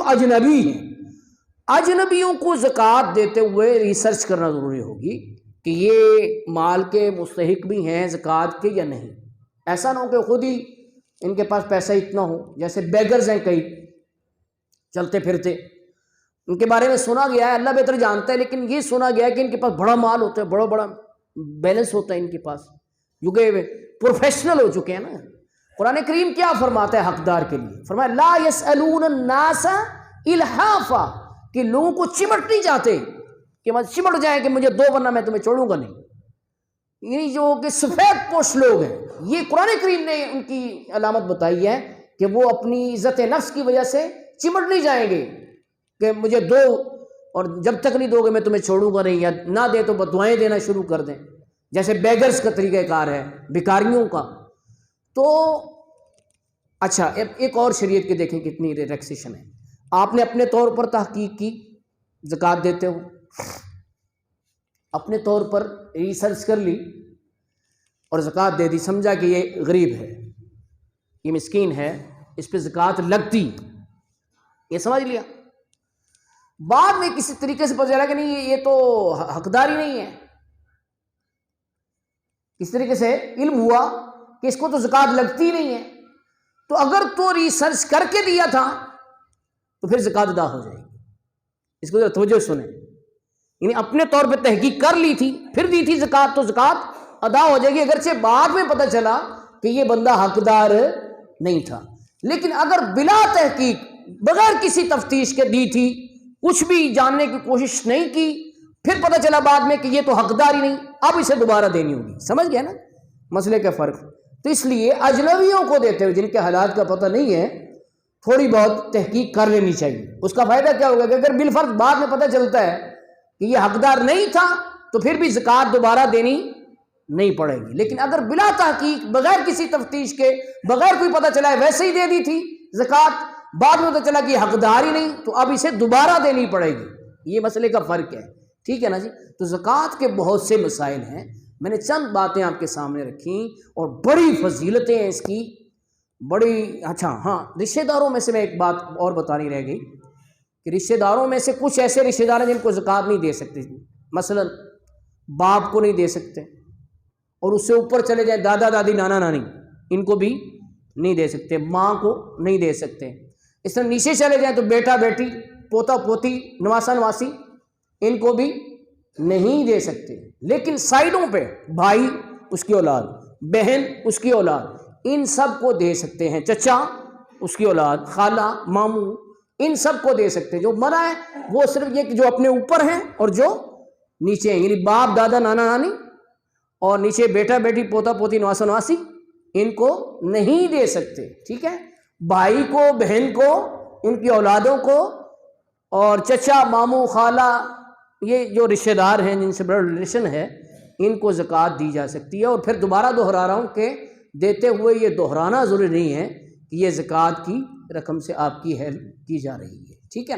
اجنبی ہیں، اجنبیوں کو زکوٰۃ دیتے ہوئے ریسرچ کرنا ضروری ہوگی کہ یہ مال کے مستحق بھی ہیں زکوٰۃ کے یا نہیں۔ ایسا نہ ہو کہ خود ہی ان کے پاس پیسہ اتنا ہو، جیسے بیگرز ہیں کئی چلتے پھرتے، ان کے بارے میں سنا گیا ہے، اللہ بہتر جانتا ہے، لیکن یہ سنا گیا ہے کہ ان کے پاس بڑا مال ہوتا ہے، بڑا بیلنس ہوتا ہے ان کے پاس، جو کہ پروفیشنل ہو چکے ہیں نا۔ قرآن کریم کیا فرماتا ہے حقدار کے لیے؟ فرمایا لا یسألون الناس الحافا، کہ لوگوں کو چمٹ نہیں جاتے کہ چمٹ جائیں کہ مجھے دو ورنہ میں تمہیں چھوڑوں گا نہیں۔ یہ جو کہ سفید پوش لوگ ہیں، یہ قرآن کریم نے ان کی علامت بتائی ہے کہ وہ اپنی عزت نفس کی وجہ سے چمٹ نہیں جائیں گے کہ مجھے دو، اور جب تک نہیں دو گے میں تمہیں چھوڑوں گا نہیں، یا نہ دے تو بدوائیں دینا شروع کر دیں، جیسے بیگرز کا طریقہ کار ہے، بھکاریوں کا۔ تو اچھا ایک اور شریعت کے دیکھیں کتنی ریلیکسیشن ہے۔ آپ نے اپنے طور پر تحقیق کی، زکوٰۃ دیتے ہو، اپنے طور پر ریسرچ کر لی اور زکوٰۃ دے دی، سمجھا کہ یہ غریب ہے، یہ مسکین ہے، اس پہ زکوٰۃ لگتی، یہ سمجھ لیا۔ بعد میں کسی طریقے سے پتہ چلا کہ نہیں یہ تو حقدار ہی نہیں ہے، کس طریقے سے علم ہوا کہ اس کو تو زکوٰۃ لگتی نہیں ہے، تو اگر تو ریسرچ کر کے دیا تھا تو پھر زکوٰۃ ادا ہو جائے گی۔ اس کو ذرا توجہ سنیں، یعنی اپنے طور پہ تحقیق کر لی تھی پھر دی تھی زکوٰۃ، تو زکوٰۃ ادا ہو جائے گی، اگرچہ بعد میں پتہ چلا کہ یہ بندہ حقدار نہیں تھا۔ لیکن اگر بلا تحقیق بغیر کسی تفتیش کے دی تھی، کچھ بھی جاننے کی کوشش نہیں کی، پھر پتہ چلا بعد میں کہ یہ تو حقدار ہی نہیں، اب اسے دوبارہ دینی ہوگی۔ سمجھ گئے نا مسئلے کا فرق؟ تو اس لیے اجنبیوں کو دیتے ہوئے جن کے حالات کا پتہ نہیں ہے، تھوڑی بہت تحقیق کر لینی چاہیے۔ اس کا فائدہ کیا ہوگا کہ اگر بالفرض بعد میں پتہ چلتا ہے کہ یہ حقدار نہیں تھا تو پھر بھی زکوٰۃ دوبارہ دینی نہیں پڑے گی۔ لیکن اگر بلا تحقیق بغیر کسی تفتیش کے، بغیر کوئی پتہ چلا ہے ویسے ہی دے دی تھی زکوٰۃ، بعد میں پتہ چلا کہ یہ حقدار ہی نہیں، تو اب اسے دوبارہ دینی پڑے گی۔ یہ مسئلے کا فرق ہے، ٹھیک ہے نا جی؟ تو زکوٰۃ کے بہت سے مسائل ہیں، میں نے چند باتیں آپ کے سامنے رکھیں، اور بڑی فضیلتیں ہیں اس کی، بڑی۔ اچھا ہاں، رشتہ داروں میں سے میں ایک بات اور بتانی رہ گئی کہ رشتہ داروں میں سے کچھ ایسے رشتہ دار ہیں جن کو زکوٰۃ نہیں دے سکتے، مثلا باپ کو نہیں دے سکتے، اور اس سے اوپر چلے جائیں دادا دادی نانا نانی، ان کو بھی نہیں دے سکتے، ماں کو نہیں دے سکتے۔ اس طرح نیچے چلے جائیں تو بیٹا بیٹی، پوتا پوتی، نواسا نواسی، ان کو بھی نہیں دے سکتے۔ لیکن سائڈوں پہ بھائی، اس کی اولاد، بہن، اس کی اولاد، ان سب کو دے سکتے ہیں، چچا، اس کی اولاد، خالہ، ماموں، ان سب کو دے سکتے ہیں۔ جو منع ہے وہ صرف یہ کہ جو اپنے اوپر ہیں اور جو نیچے ہیں، یعنی باپ دادا نانا نانی، اور نیچے بیٹا بیٹی پوتا پوتی نواسا نواسی، ان کو نہیں دے سکتے، ٹھیک ہے؟ بھائی کو، بہن کو، ان کی اولادوں کو، اور چچا، ماموں، خالہ، یہ جو رشتہ دار ہیں جن سے بلڈ ریلیشن ہے، ان کو زکوٰۃ دی جا سکتی ہے۔ اور پھر دوبارہ دہرا رہا ہوں کہ دیتے ہوئے یہ دہرانا ضروری نہیں ہے کہ یہ زکوٰۃ کی رقم سے آپ کی ہیلپ کی جا رہی ہے، ٹھیک ہے؟